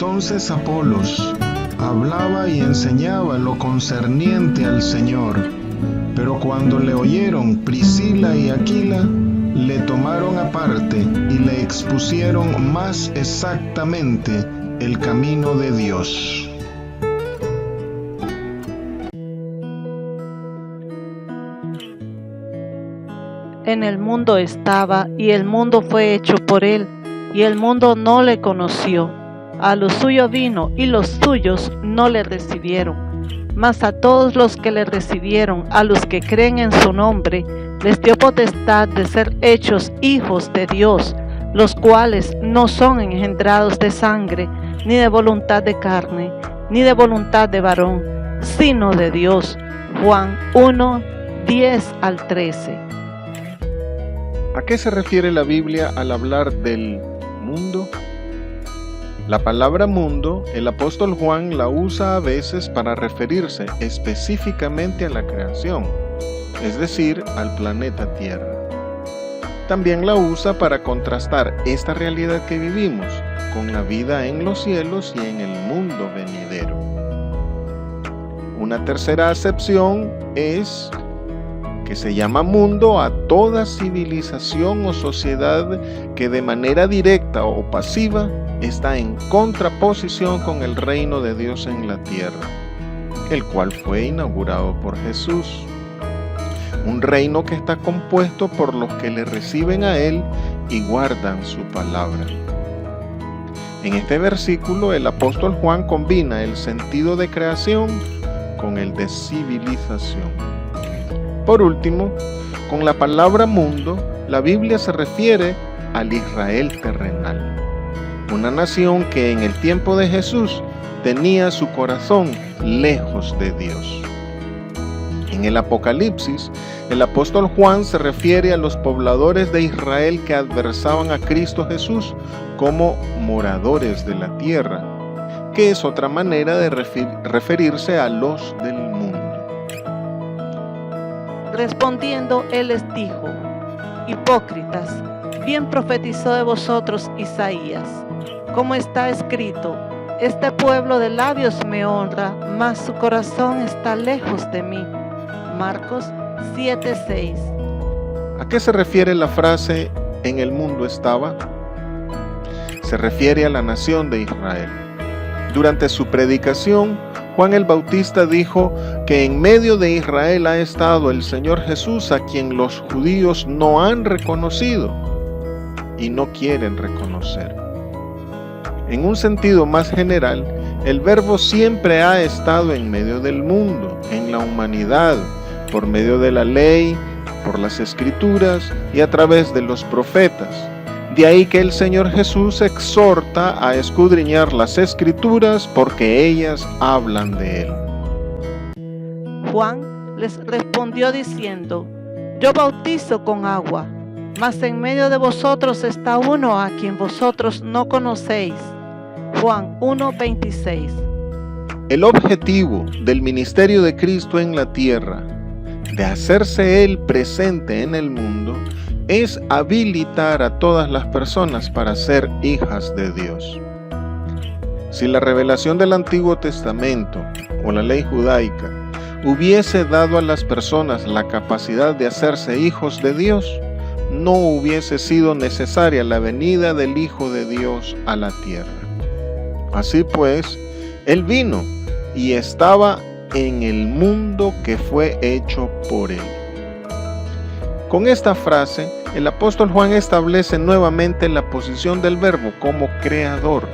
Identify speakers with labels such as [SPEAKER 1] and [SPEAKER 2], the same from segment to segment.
[SPEAKER 1] Entonces Apolos hablaba y enseñaba lo concerniente al Señor, pero cuando le oyeron Priscila y Aquila, le tomaron aparte y le expusieron más exactamente el camino de Dios.
[SPEAKER 2] En el mundo estaba, y el mundo fue hecho por él, y el mundo no le conoció. A lo suyo vino, y los suyos no le recibieron. Mas a todos los que le recibieron, a los que creen en su nombre, les dio potestad de ser hechos hijos de Dios, los cuales no son engendrados de sangre, ni de voluntad de carne, ni de voluntad de varón, sino de Dios. Juan 1, 10 al 13.
[SPEAKER 1] ¿A qué se refiere la Biblia al hablar del mundo? La palabra mundo, el apóstol Juan la usa a veces para referirse específicamente a la creación, es decir, al planeta Tierra. También la usa para contrastar esta realidad que vivimos con la vida en los cielos y en el mundo venidero. Una tercera acepción es que se llama mundo a toda civilización o sociedad que de manera directa o pasiva está en contraposición con el reino de Dios en la tierra, el cual fue inaugurado por Jesús. Un reino que está compuesto por los que le reciben a Él y guardan su palabra. En este versículo el apóstol Juan combina el sentido de creación con el de civilización. Por último, con la palabra mundo, la Biblia se refiere al Israel terrenal, una nación que en el tiempo de Jesús tenía su corazón lejos de Dios. En el Apocalipsis, el apóstol Juan se refiere a los pobladores de Israel que adversaban a Cristo Jesús como moradores de la tierra, que es otra manera de referirse a los del mundo.
[SPEAKER 2] Respondiendo, él les dijo: hipócritas, bien profetizó de vosotros Isaías, como está escrito: este pueblo de labios me honra, mas su corazón está lejos de mí. Marcos 7:6.
[SPEAKER 1] ¿A qué se refiere la frase "en el mundo estaba"? Se refiere a la nación de Israel. Durante su predicación, Juan el Bautista dijo que en medio de Israel ha estado el Señor Jesús, a quien los judíos no han reconocido y no quieren reconocer. En un sentido más general, el Verbo siempre ha estado en medio del mundo, en la humanidad, por medio de la ley, por las Escrituras y a través de los profetas. De ahí que el Señor Jesús exhorta a escudriñar las Escrituras porque ellas hablan de Él.
[SPEAKER 2] Juan les respondió diciendo: yo bautizo con agua, mas en medio de vosotros está uno a quien vosotros no conocéis. Juan 1:26.
[SPEAKER 1] El objetivo del ministerio de Cristo en la tierra, de hacerse Él presente en el mundo, es habilitar a todas las personas para ser hijas de Dios. Si la revelación del Antiguo Testamento o la ley judaica hubiese dado a las personas la capacidad de hacerse hijos de Dios, no hubiese sido necesaria la venida del Hijo de Dios a la tierra. Así pues, Él vino y estaba en el mundo que fue hecho por Él. Con esta frase, el apóstol Juan establece nuevamente la posición del Verbo como creador,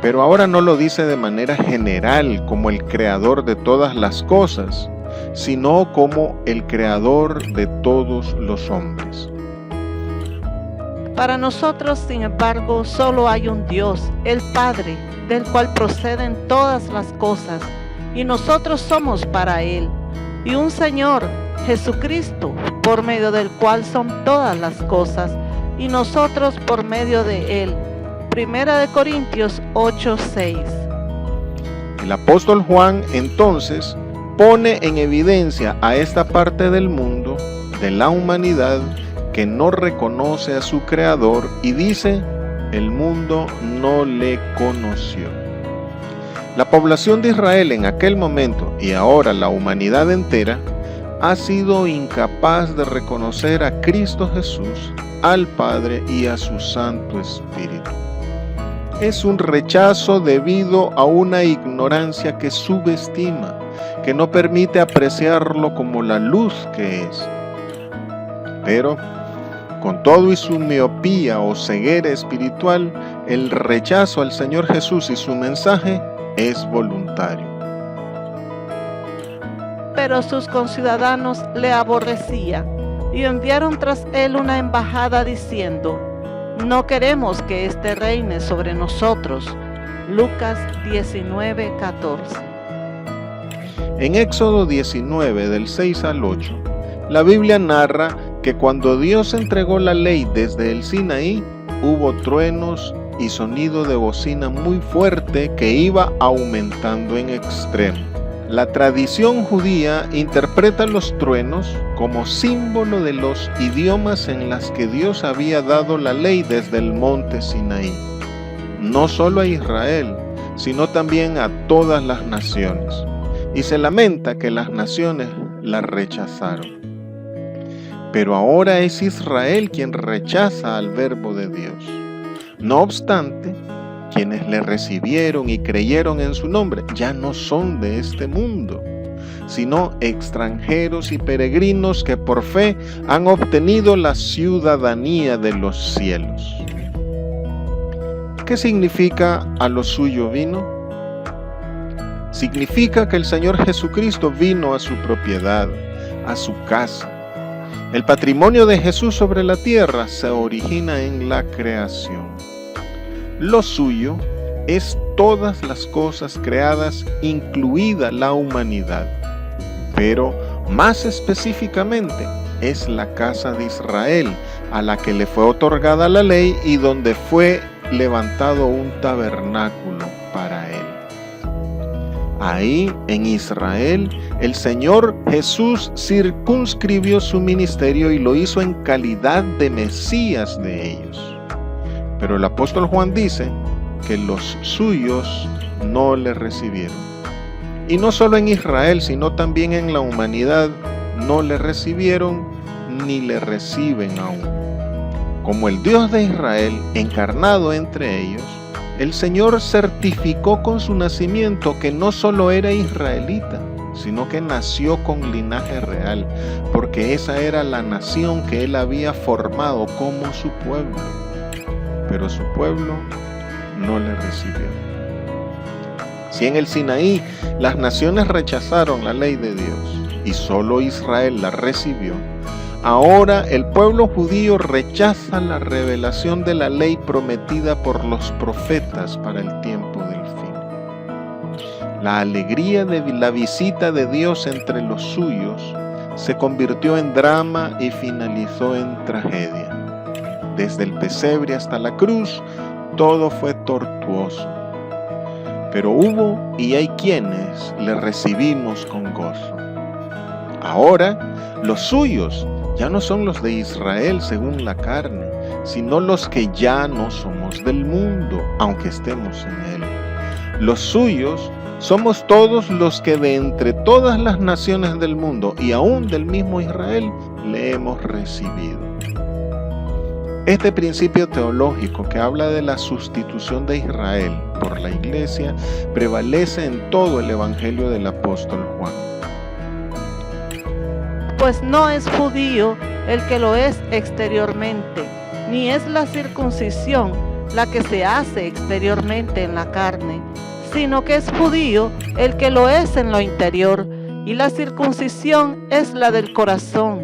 [SPEAKER 1] pero ahora no lo dice de manera general como el creador de todas las cosas, sino como el creador de todos los hombres.
[SPEAKER 2] Para nosotros, sin embargo, solo hay un Dios, el Padre, del cual proceden todas las cosas, y nosotros somos para Él, y un Señor, Jesucristo, por medio del cual son todas las cosas, y nosotros por medio de Él. Primera de Corintios 8:6.
[SPEAKER 1] El apóstol Juan entonces pone en evidencia a esta parte del mundo, de la humanidad, que no reconoce a su creador y dice: el mundo no le conoció. La población de Israel en aquel momento y ahora la humanidad entera ha sido incapaz de reconocer a Cristo Jesús, al Padre y a su Santo Espíritu. Es un rechazo debido a una ignorancia que subestima, que no permite apreciarlo como la luz que es. Pero, con todo y su miopía o ceguera espiritual, el rechazo al Señor Jesús y su mensaje es voluntario.
[SPEAKER 2] Pero sus conciudadanos le aborrecían y enviaron tras él una embajada diciendo: no queremos que éste reine sobre nosotros. Lucas 19:14.
[SPEAKER 1] En Éxodo 19, del 6 al 8, la Biblia narra que cuando Dios entregó la ley desde el Sinaí, hubo truenos y sonido de bocina muy fuerte que iba aumentando en extremo. La tradición judía interpreta los truenos como símbolo de los idiomas en las que Dios había dado la ley desde el monte Sinaí, no solo a Israel, sino también a todas las naciones, y se lamenta que las naciones la rechazaron. Pero ahora es Israel quien rechaza al verbo de Dios. No obstante, quienes le recibieron y creyeron en su nombre ya no son de este mundo, sino extranjeros y peregrinos que por fe han obtenido la ciudadanía de los cielos. ¿Qué significa a lo suyo vino? Significa que el Señor Jesucristo vino a su propiedad, a su casa. El patrimonio de Jesús sobre la tierra se origina en la creación. Lo suyo es todas las cosas creadas, incluida la humanidad. Pero más específicamente es la casa de Israel, a la que le fue otorgada la ley y donde fue levantado un tabernáculo para él. Ahí, en Israel, el Señor Jesús circunscribió su ministerio y lo hizo en calidad de Mesías de ellos. Pero el apóstol Juan dice que los suyos no le recibieron. Y no solo en Israel, sino también en la humanidad no le recibieron ni le reciben aún. Como el Dios de Israel, encarnado entre ellos, el Señor certificó con su nacimiento que no solo era israelita, sino que nació con linaje real, porque esa era la nación que él había formado como su pueblo. Pero su pueblo no le recibió. Si en el Sinaí las naciones rechazaron la ley de Dios y solo Israel la recibió, ahora el pueblo judío rechaza la revelación de la ley prometida por los profetas para el tiempo del fin. La alegría de la visita de Dios entre los suyos se convirtió en drama y finalizó en tragedia. Desde el pesebre hasta la cruz, todo fue tortuoso. Pero hubo y hay quienes le recibimos con gozo. Ahora, los suyos ya no son los de Israel según la carne, sino los que ya no somos del mundo, aunque estemos en él. Los suyos somos todos los que de entre todas las naciones del mundo y aún del mismo Israel le hemos recibido. Este principio teológico que habla de la sustitución de Israel por la Iglesia prevalece en todo el Evangelio del apóstol Juan.
[SPEAKER 2] Pues no es judío el que lo es exteriormente, ni es la circuncisión la que se hace exteriormente en la carne, sino que es judío el que lo es en lo interior, y la circuncisión es la del corazón,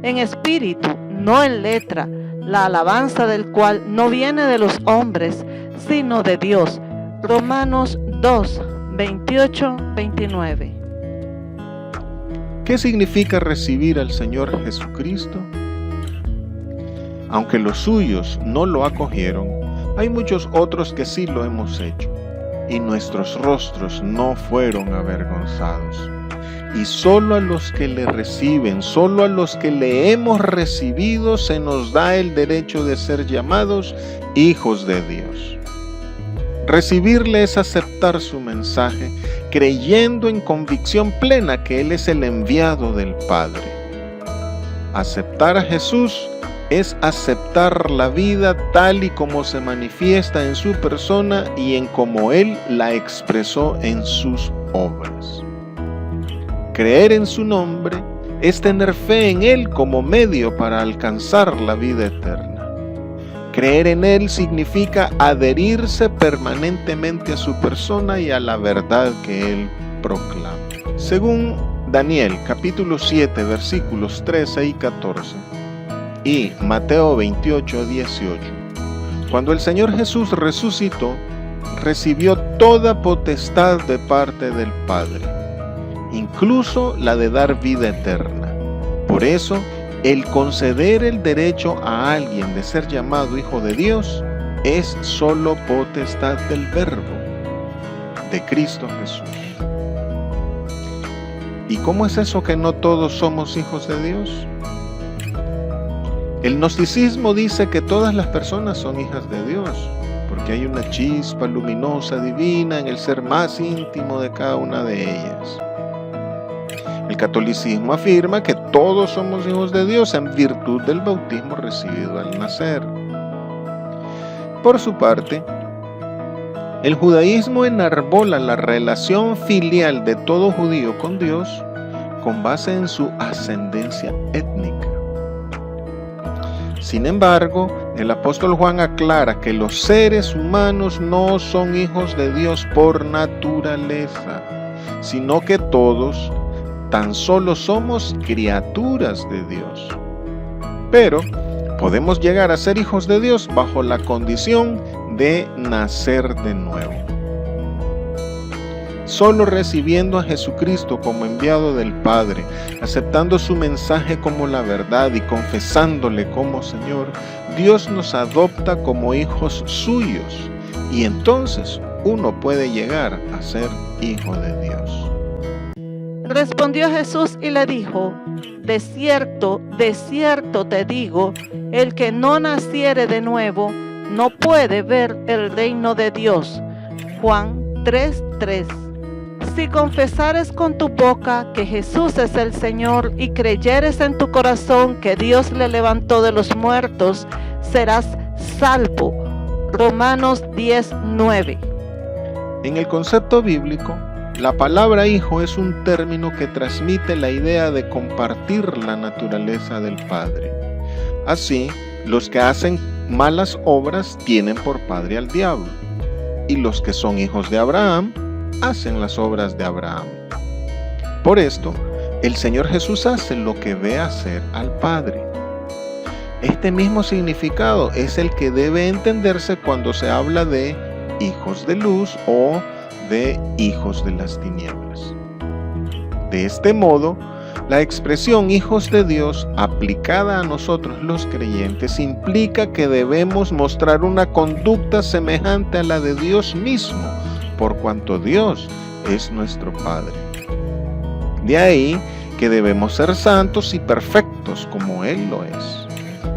[SPEAKER 2] en espíritu, no en letra, la alabanza del cual no viene de los hombres, sino de Dios. Romanos 2, 28, 29.
[SPEAKER 1] ¿Qué significa recibir al Señor Jesucristo? Aunque los suyos no lo acogieron, hay muchos otros que sí lo hemos hecho, y nuestros rostros no fueron avergonzados. Y solo a los que le reciben, solo a los que le hemos recibido, se nos da el derecho de ser llamados hijos de Dios. Recibirle es aceptar su mensaje, creyendo en convicción plena que Él es el enviado del Padre. Aceptar a Jesús es aceptar la vida tal y como se manifiesta en su persona y en cómo Él la expresó en sus obras. Creer en su nombre es tener fe en Él como medio para alcanzar la vida eterna. Creer en Él significa adherirse permanentemente a su persona y a la verdad que Él proclama. Según Daniel capítulo 7 versículos 13 y 14 y Mateo 28, 18, cuando el Señor Jesús resucitó, recibió toda potestad de parte del Padre, incluso la de dar vida eterna. Por eso, el conceder el derecho a alguien de ser llamado hijo de Dios es solo potestad del Verbo, de Cristo Jesús. ¿Y cómo es eso que no todos somos hijos de Dios? El gnosticismo dice que todas las personas son hijas de Dios, porque hay una chispa luminosa divina en el ser más íntimo de cada una de ellas. El catolicismo afirma que todos somos hijos de Dios en virtud del bautismo recibido al nacer. Por su parte, el judaísmo enarbola la relación filial de todo judío con Dios con base en su ascendencia étnica. Sin embargo, el apóstol Juan aclara que los seres humanos no son hijos de Dios por naturaleza, sino que todos tan solo somos criaturas de Dios. Pero podemos llegar a ser hijos de Dios bajo la condición de nacer de nuevo. Solo recibiendo a Jesucristo como enviado del Padre, aceptando su mensaje como la verdad y confesándole como Señor, Dios nos adopta como hijos suyos y entonces uno puede llegar a ser hijo de Dios.
[SPEAKER 2] Respondió Jesús y le dijo: de cierto te digo, el que no naciere de nuevo no puede ver el reino de Dios. Juan 3:3. Si confesares con tu boca que Jesús es el Señor y creyeres en tu corazón que Dios le levantó de los muertos, serás salvo. Romanos 10:9.
[SPEAKER 1] En el concepto bíblico, la palabra hijo es un término que transmite la idea de compartir la naturaleza del Padre. Así, los que hacen malas obras tienen por padre al diablo, y los que son hijos de Abraham hacen las obras de Abraham. Por esto, el Señor Jesús hace lo que ve hacer al Padre. Este mismo significado es el que debe entenderse cuando se habla de hijos de luz o de hijos de las tinieblas. De este modo, la expresión hijos de Dios aplicada a nosotros los creyentes implica que debemos mostrar una conducta semejante a la de Dios mismo, por cuanto Dios es nuestro Padre. De ahí que debemos ser santos y perfectos como Él lo es,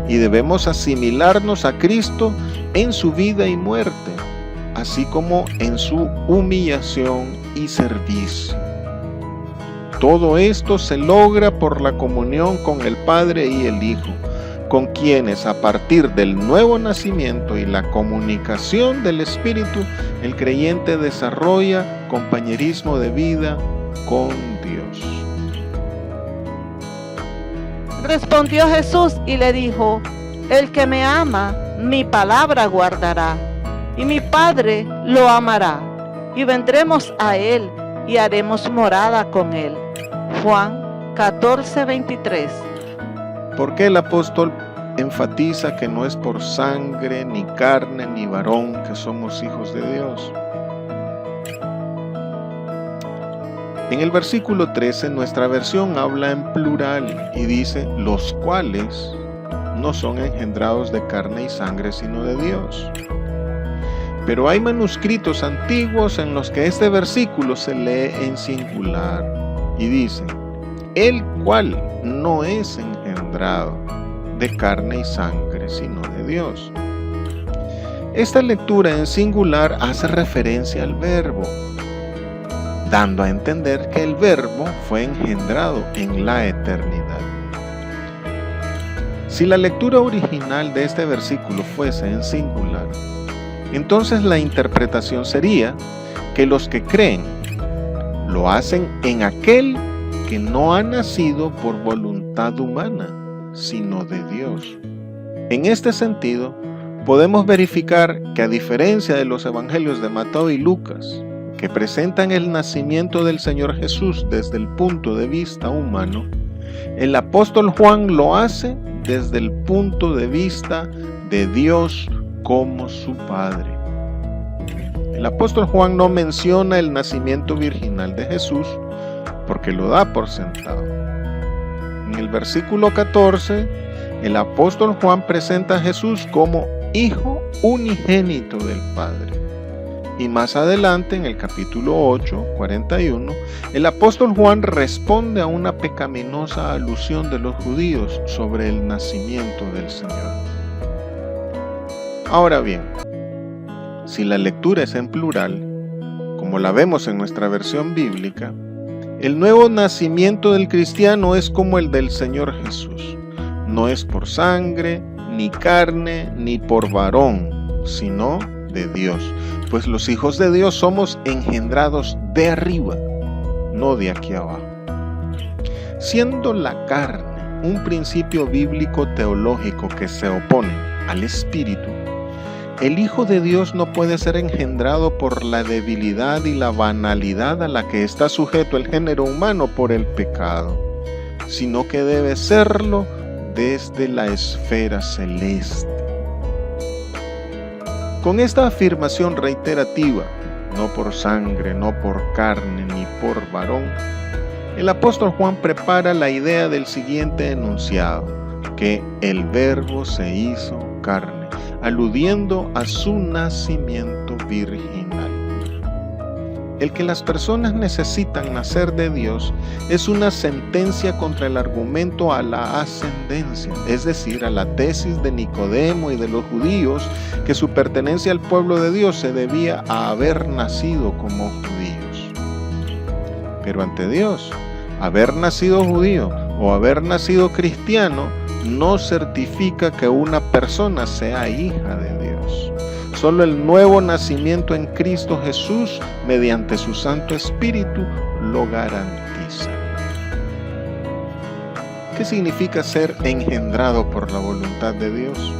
[SPEAKER 1] y debemos asimilarnos a Cristo en su vida y muerte, así como en su humillación y servicio. Todo esto se logra por la comunión con el Padre y el Hijo, con quienes a partir del nuevo nacimiento y la comunicación del Espíritu, el creyente desarrolla compañerismo de vida con Dios.
[SPEAKER 2] Respondió Jesús y le dijo: el que me ama, mi palabra guardará, y mi Padre lo amará, y vendremos a él y haremos morada con él. Juan 14:23.
[SPEAKER 1] ¿Por qué el apóstol enfatiza que no es por sangre, ni carne, ni varón que somos hijos de Dios? En el versículo 13, nuestra versión habla en plural y dice: los cuales no son engendrados de carne y sangre, sino de Dios. Pero hay manuscritos antiguos en los que este versículo se lee en singular y dice: el cual no es engendrado de carne y sangre, sino de Dios. Esta lectura en singular hace referencia al Verbo, dando a entender que el Verbo fue engendrado en la eternidad. Si la lectura original de este versículo fuese en singular, entonces la interpretación sería que los que creen lo hacen en aquel que no ha nacido por voluntad humana, sino de Dios. En este sentido, podemos verificar que a diferencia de los evangelios de Mateo y Lucas, que presentan el nacimiento del Señor Jesús desde el punto de vista humano, el apóstol Juan lo hace desde el punto de vista de Dios como su Padre. El apóstol Juan no menciona el nacimiento virginal de Jesús porque lo da por sentado. En el versículo 14, el apóstol Juan presenta a Jesús como Hijo unigénito del Padre. Y más adelante, en el capítulo 8, 41, el apóstol Juan responde a una pecaminosa alusión de los judíos sobre el nacimiento del Señor. Ahora bien, si la lectura es en plural, como la vemos en nuestra versión bíblica, el nuevo nacimiento del cristiano es como el del Señor Jesús. No es por sangre, ni carne, ni por varón, sino de Dios. Pues los hijos de Dios somos engendrados de arriba, no de aquí abajo. Siendo la carne un principio bíblico teológico que se opone al espíritu, el Hijo de Dios no puede ser engendrado por la debilidad y la banalidad a la que está sujeto el género humano por el pecado, sino que debe serlo desde la esfera celeste. Con esta afirmación reiterativa, no por sangre, no por carne, ni por varón, el apóstol Juan prepara la idea del siguiente enunciado, que el Verbo se hizo carne, aludiendo a su nacimiento virginal. El que las personas necesitan nacer de Dios es una sentencia contra el argumento a la ascendencia, es decir, a la tesis de Nicodemo y de los judíos que su pertenencia al pueblo de Dios se debía a haber nacido como judíos. Pero ante Dios, haber nacido judío o haber nacido cristiano no certifica que una persona sea hija de Dios. Solo el nuevo nacimiento en Cristo Jesús, mediante su Santo Espíritu, lo garantiza. ¿Qué significa ser engendrado por la voluntad de Dios?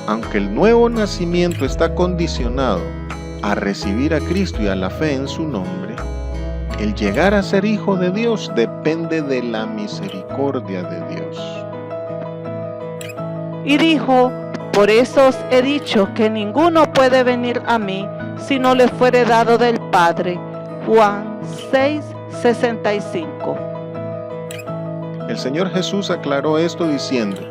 [SPEAKER 1] Aunque el nuevo nacimiento está condicionado a recibir a Cristo y a la fe en su nombre, el llegar a ser hijo de Dios depende de la misericordia de Dios.
[SPEAKER 2] Y dijo: por eso os he dicho que ninguno puede venir a mí si no le fuere dado del Padre. Juan 6:65.
[SPEAKER 1] El Señor Jesús aclaró esto diciendo: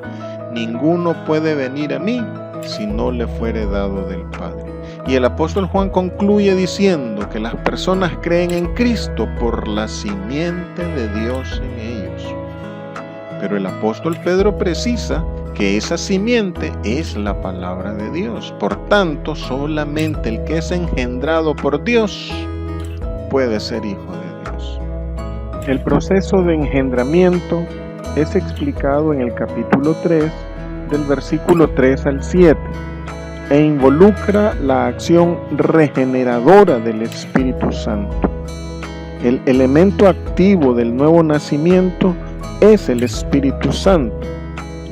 [SPEAKER 1] ninguno puede venir a mí si no le fuere dado del Padre. Y el apóstol Juan concluye diciendo que las personas creen en Cristo por la simiente de Dios en ellos. Pero el apóstol Pedro precisa que esa simiente es la palabra de Dios. Por tanto, solamente el que es engendrado por Dios puede ser hijo de Dios. El proceso de engendramiento es explicado en el capítulo 3, del versículo 3 al 7, e involucra la acción regeneradora del Espíritu Santo. El elemento activo del nuevo nacimiento es el Espíritu Santo,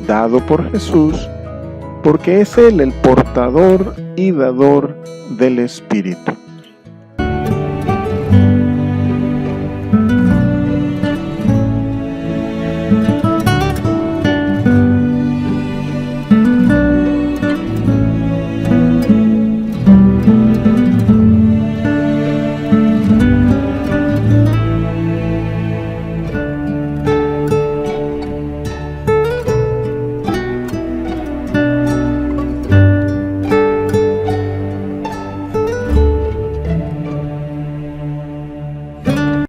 [SPEAKER 1] dado por Jesús, porque es Él el portador y dador del Espíritu.